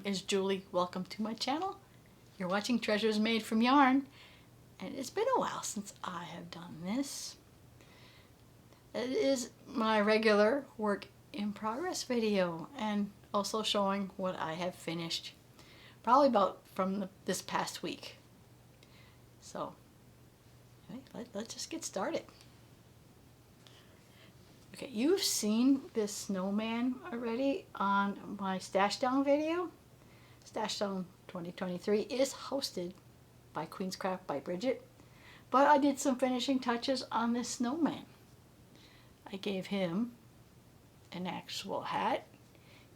name is Julie. Welcome to my channel. You're watching Treasures Made from Yarn, and it's been a while since I have done this. It is my regular work in progress video, and also showing what I have finished, probably about from this past week. So, anyway, let's just get started. Okay, you've seen this snowman already on my Stash Down video. Stash Down 2023 is hosted by Queenscraft by Bridget, but I did some finishing touches on this snowman. I gave him an actual hat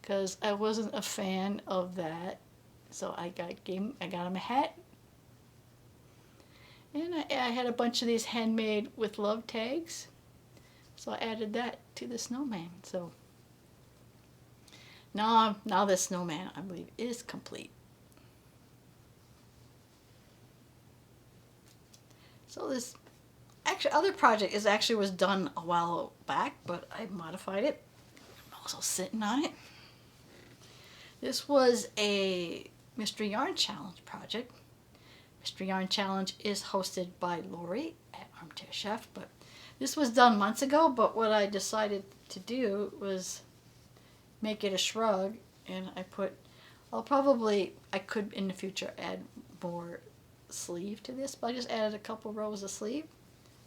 because I wasn't a fan of that, so I got him a hat. And I had a bunch of these handmade with love tags, so I added that to the snowman. So now this snowman, I believe, is complete. So this other project was done a while back, but I modified it. I'm also sitting on it. This was a Mystery Yarn Challenge project. Mystery Yarn Challenge is hosted by Lori at Armchair Chef, but this was done months ago, but what I decided to do was make it a shrug, and I could in the future add more sleeve to this, but I just added a couple rows of sleeve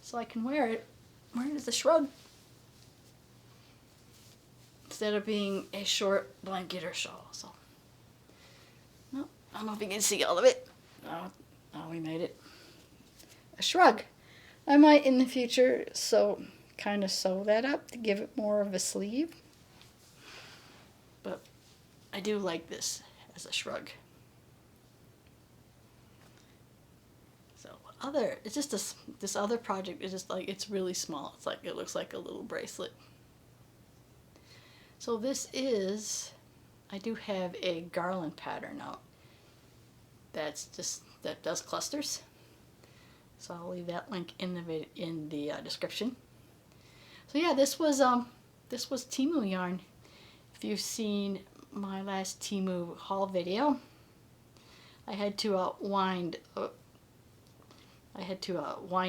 so I can wear it as a shrug instead of being a short blanket or shawl. So, no, I don't know if you can see all of it. Oh, we made it a shrug. I might in the future kind of sew that up to give it more of a sleeve, but I do like this as a shrug. So it's just this other project is just like, it's really small. It's like, it looks like a little bracelet. So I do have a Garland pattern out that does clusters. So I'll leave that link in the description. So yeah, this was TEMU yarn. If you've seen my last TEMU haul video, I had to wind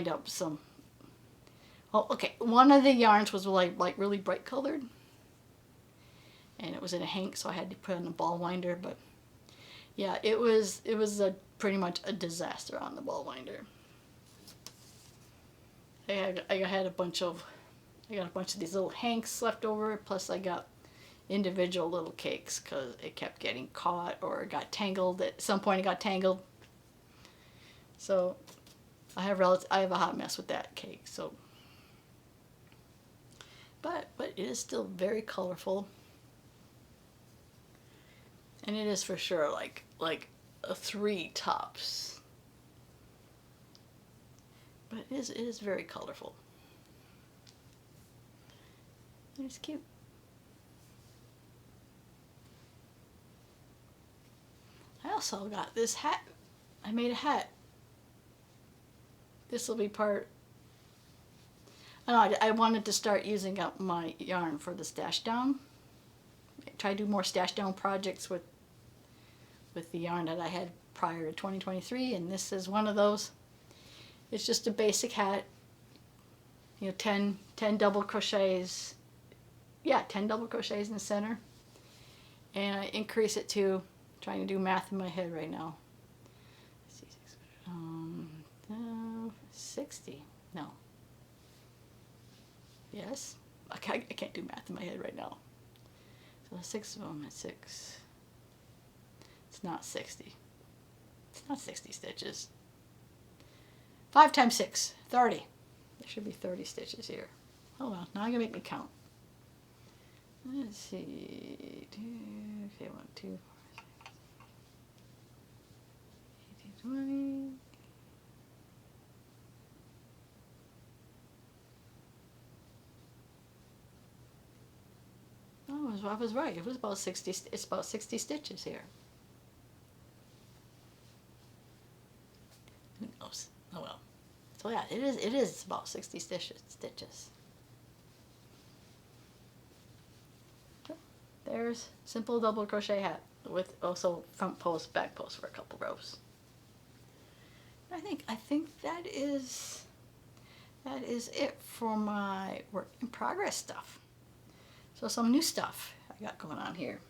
up some. Oh, okay. One of the yarns was like really bright colored, and it was in a hank, so I had to put on a ball winder. But yeah, it was pretty much a disaster on the ball winder. I got a bunch of these little hanks left over, plus I got individual little cakes because it kept getting caught or it got tangled. At some point it got tangled. So I have a hot mess with that cake. So, but it is still very colorful, and it is for sure like a 3 tops. But it is very colorful. It's cute. I also got this hat. I made a hat. This will be part. I wanted to start using up my yarn for the stash down. Try to do more stash down projects with the yarn that I had prior to 2023, and this is one of those. It's just a basic hat, 10 double crochets. Yeah, 10 double crochets in the center. And I increase it to, trying to do math in my head right now. 60. No. Yes? I can't do math in my head right now. So 6 of them at 6. It's not 60. It's not 60 stitches. 5 times 6, 30. There should be 30 stitches here. Oh well, now you're gonna make me count. Let's see. Okay, 1, 2, 4, 6, 18, 20. Oh, I was right. It was about 60. It's about 60 stitches here. Who knows? Oh well. So yeah, it is about 60 stitches. There's simple double crochet hat. with also front post, back post for a couple rows. I think that is it for my work in progress stuff. So some new stuff I got going on here.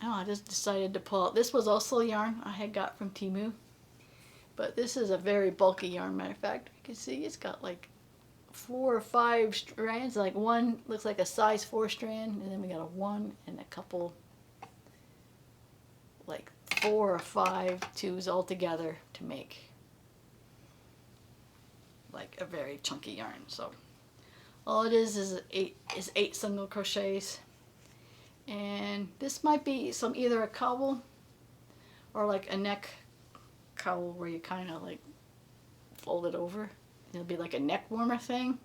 Oh, I just decided to pull out. This was also yarn I had got from TEMU, but this is a very bulky yarn. Matter of fact, you can see it's got like 4 or 5 strands. Like one looks like a size 4 strand, and then we got a 1 and a couple, like 4 or 5 twos all together to make like a very chunky yarn. So all it is 8 single crochets, and this might be either a cowl or like a neck cowl where you kind of like fold it over. It'll be like a neck warmer thing.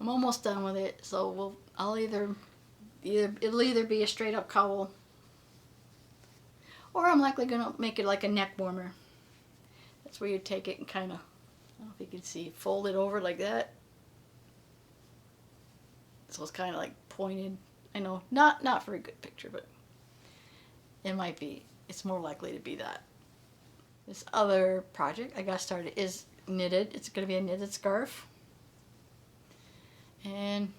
I'm almost done with it, so it'll either be a straight up cowl, or I'm likely gonna make it like a neck warmer. That's where you take it and kind of, I don't know if you can see, fold it over like that. So it's kind of like pointed. I know, not for a good picture, but it might be. It's more likely to be that. This other project I got started is knitted. It's going to be a knitted scarf. And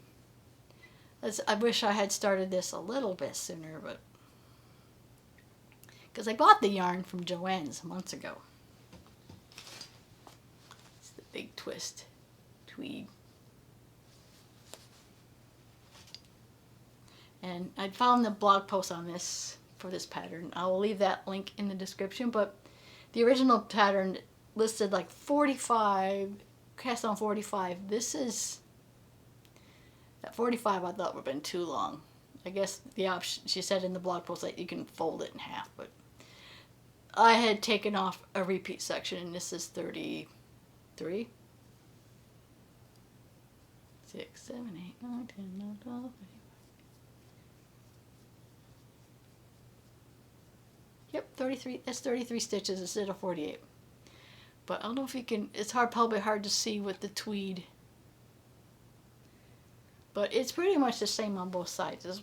I wish I had started this a little bit sooner, but because I bought the yarn from Joann's months ago. It's the big twist tweed. And I found the blog post on this for this pattern. I will leave that link in the description, but the original pattern listed like 45, cast on 45. This is, at 45 I thought would have been too long. I guess the option, she said in the blog post that you can fold it in half, but I had taken off a repeat section, and this is 33. 6, 7, 8, 9, 10, 11, 12, 13. Yep, 33. That's 33 stitches instead of 48. But I don't know if you can. It's probably hard to see with the tweed. But it's pretty much the same on both sides.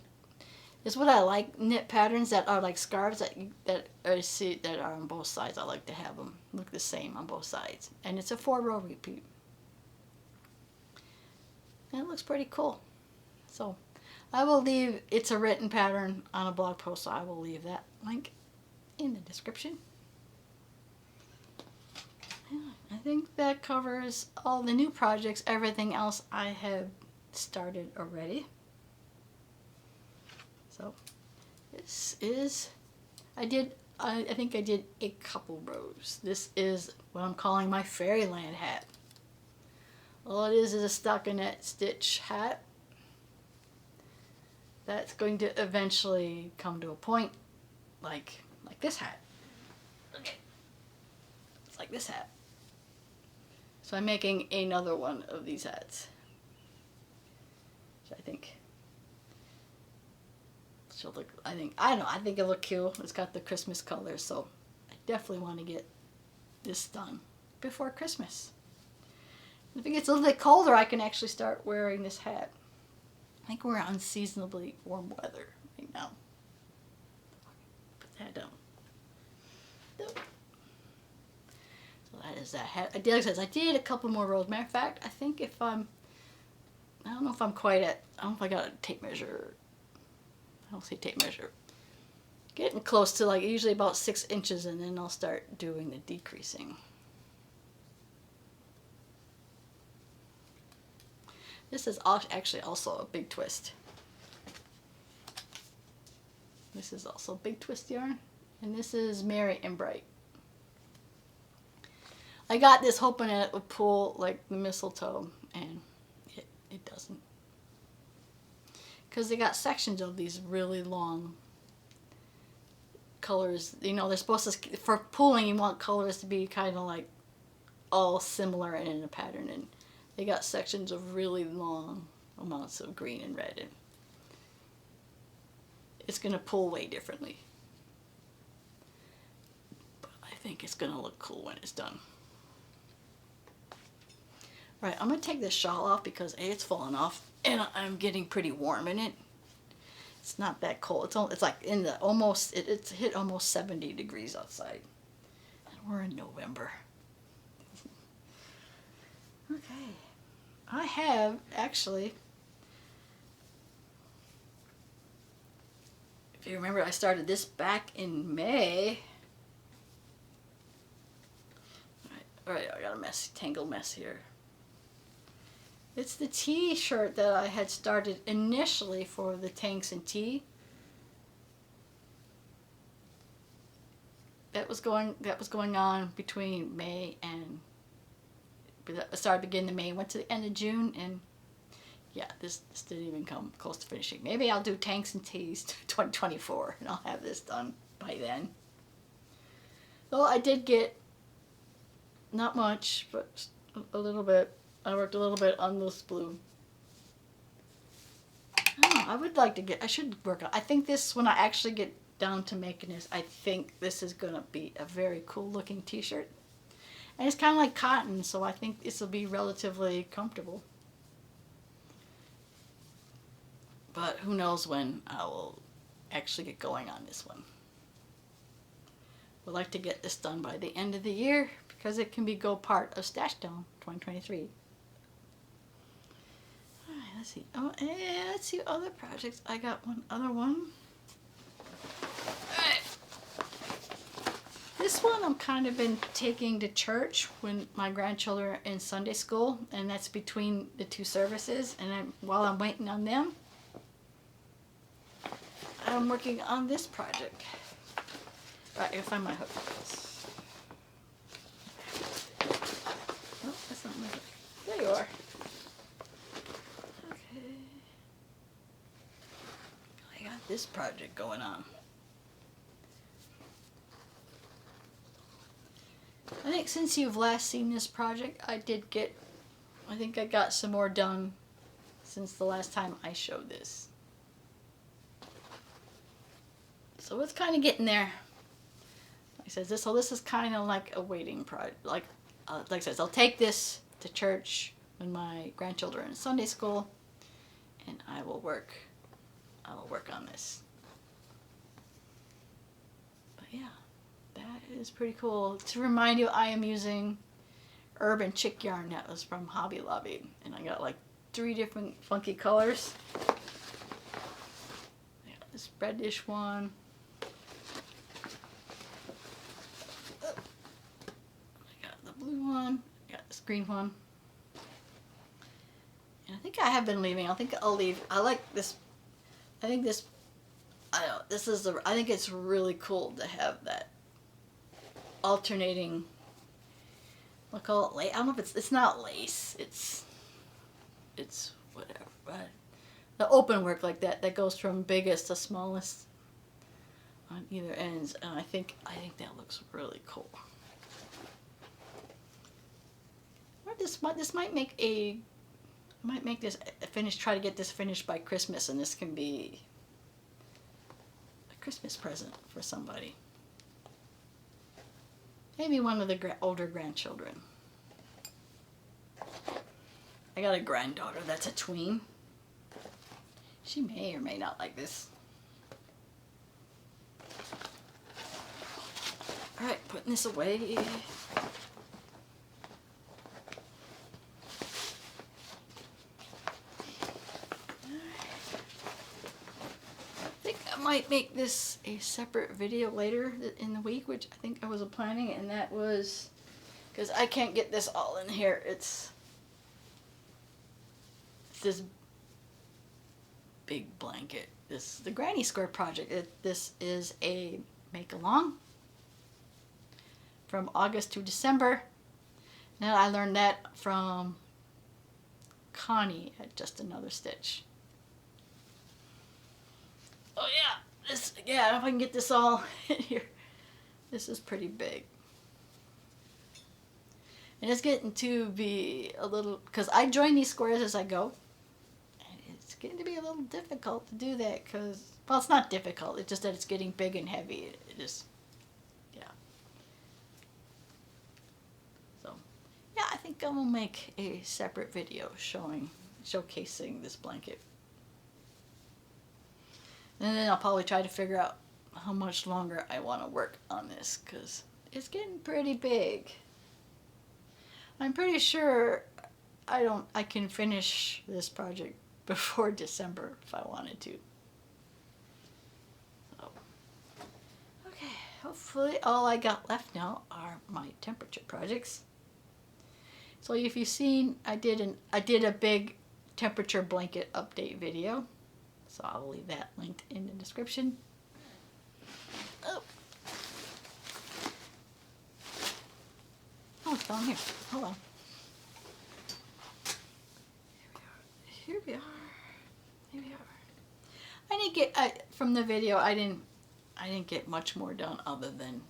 It's what I like. Knit patterns that are like scarves that are on both sides. I like to have them look the same on both sides. And it's a 4-row repeat. And it looks pretty cool. So I will leave. It's a written pattern on a blog post, so I will leave that link in the description. Yeah, I think that covers all the new projects. Everything else I have started already. So this is, I think I did a couple rows. This is what I'm calling my Fairyland hat. All it is a stockinette stitch hat that's going to eventually come to a point like this hat. Okay. It's like this hat. So I'm making another one of these hats, which I think she'll look, I think it'll look cute. It's got the Christmas colors, so I definitely want to get this done before Christmas. If it gets a little bit colder, I can actually start wearing this hat. I think we're unseasonably warm weather right now. Put that down. So that is that hat. I did a couple more rows. Matter of fact, I think I don't know if I'm quite at, I don't know if I got a tape measure. I don't see tape measure. Getting close to like usually about 6 inches, and then I'll start doing the decreasing. This is actually also a big twist. This is also big twist yarn, and this is Merry and Bright. I got this hoping it would pull like the mistletoe, and it doesn't. Because they got sections of these really long colors. You know, they're supposed to, for pulling, you want colors to be kind of like all similar and in a pattern, and they got sections of really long amounts of green and red, and it's going to pull way differently. But I think it's going to look cool when it's done. Right, I'm gonna take this shawl off because A, it's falling off, and I'm getting pretty warm in it. It's not that cold. It's like in the almost, it's hit almost 70 degrees outside. And we're in November. Okay. I have actually, if you remember, I started this back in May. All right, I got a mess, tangle mess here. It's the t-shirt that I had started initially for the Tanks and Tea. That was going on between May and I started beginning of May, went to the end of June, and yeah, this didn't even come close to finishing. Maybe I'll do Tanks and Teas 2024 and I'll have this done by then. Well, I did get not much, but a little bit. I worked a little bit on this blue. Oh, I would like to get, I should work on, I think this, when I actually get down to making this, I think this is going to be a very cool looking t-shirt. And it's kind of like cotton, so I think this will be relatively comfortable. But who knows when I will actually get going on this one. Would like to get this done by the end of the year because it can go part of Stash Down 2023. Alright, let's see. Oh, and let's see other projects. I got one other one. Alright. This one I'm kind of been taking to church when my grandchildren are in Sunday school, and that's between the two services. And while I'm waiting on them, I'm working on this project. Right, I gotta find my hook. Oh, that's not my hook. There you are. Okay. I got this project going on. I think since you've last seen this project, I think I got some more done since the last time I showed this. So it's kind of getting there. Like I said, this is kind of like a waiting project. Like I said, I'll take this to church when my grandchildren are in Sunday school, and I will work on this. But yeah, that is pretty cool. To remind you, I am using Urban Chick yarn that was from Hobby Lobby, and I got like 3 different funky colors. I got this reddish one. Blue one, got this green one, and I think I have been leaving. I think I'll leave. I like this. I think this. I don't know. This is the. I think it's really cool to have that alternating. I'll call it lace. I don't know if it's not lace. It's whatever. But the open work like that goes from biggest to smallest on either ends, and I think that looks really cool. This might make this finish. Try to get this finished by Christmas, and this can be a Christmas present for somebody. Maybe one of the older grandchildren. I got a granddaughter that's a tween. She may or may not like this. All right, putting this away. Might make this a separate video later in the week, which I think I was planning, and that was because I can't get this all in here. It's this big blanket. This is the Granny Square project. This is a make along from August to December. Now I learned that from Connie at Just Another Stitch. Oh yeah, if I can get this all in here. This is pretty big. And it's getting to be a little, because I join these squares as I go. And it's getting to be a little difficult to do that because, well, it's not difficult. It's just that it's getting big and heavy. It is, yeah. So, yeah, I think think I'm gonna make a separate video showcasing this blanket. And then I'll probably try to figure out how much longer I want to work on this, because it's getting pretty big. I'm pretty sure I can finish this project before December if I wanted to. So, okay, hopefully all I got left now are my temperature projects. So if you've seen, I did a big temperature blanket update video. So I'll leave that linked in the description. Oh, it's down here. Hold on. Here we are. Here we are. I didn't get from the video. I didn't get much more done other than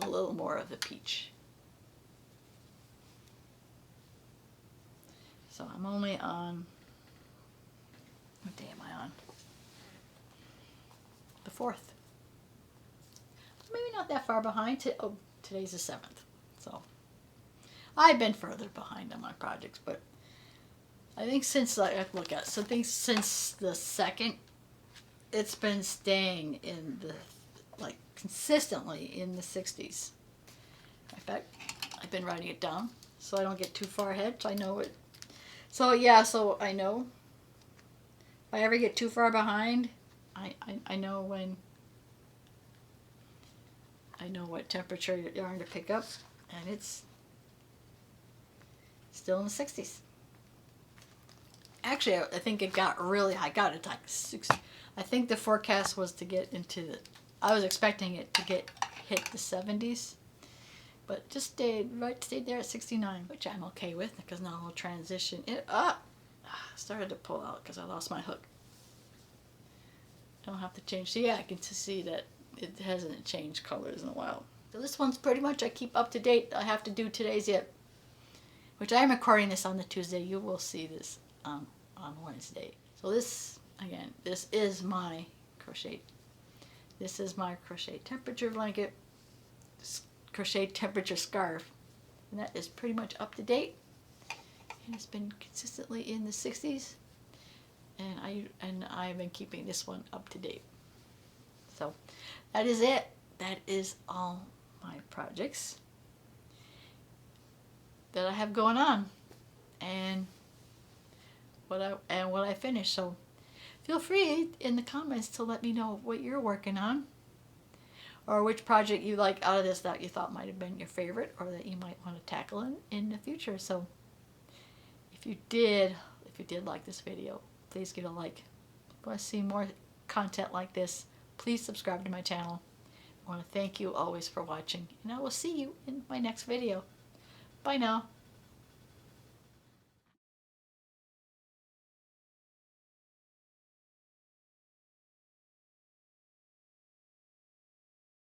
a little more of the peach. So I'm only on. What day am I on? The 4th. Maybe not that far behind. Oh, today's the 7th. So I've been further behind on my projects, but I think since I think since the 2nd, it's been staying in the consistently in the 60s. In fact, I've been writing it down so I don't get too far ahead. So I know it. So yeah, so I know if I ever get too far behind, I know when. I know what temperature yarn to pick up, and it's still in the 60s. Actually, I think it got really high. Got it like 60. I think the forecast was to get into the. I was expecting it to hit the 70s, but just stayed there at 69, which I'm okay with because now I'll transition it up. Started to pull out because I lost my hook. Don't have to change. See, yeah, I can see that it hasn't changed colors in a while. So this one's pretty much I keep up to date. I have to do today's WIP, which I am recording this on the Tuesday. You will see this on Wednesday. So this, again, this is my crochet. This is my crochet temperature blanket, crochet temperature scarf, and that is pretty much up to date. And it's been consistently in the 60s, and I've been keeping this one up to date. So that is it. That is all my projects that I have going on, and what I finished. So feel free in the comments to let me know what you're working on, or which project you like out of this that you thought might have been your favorite, or that you might want to tackle in the future. So if you did like this video, please give it a like. If you want to see more content like this, please subscribe to my channel. I want to thank you always for watching, and I will see you in my next video. Bye now.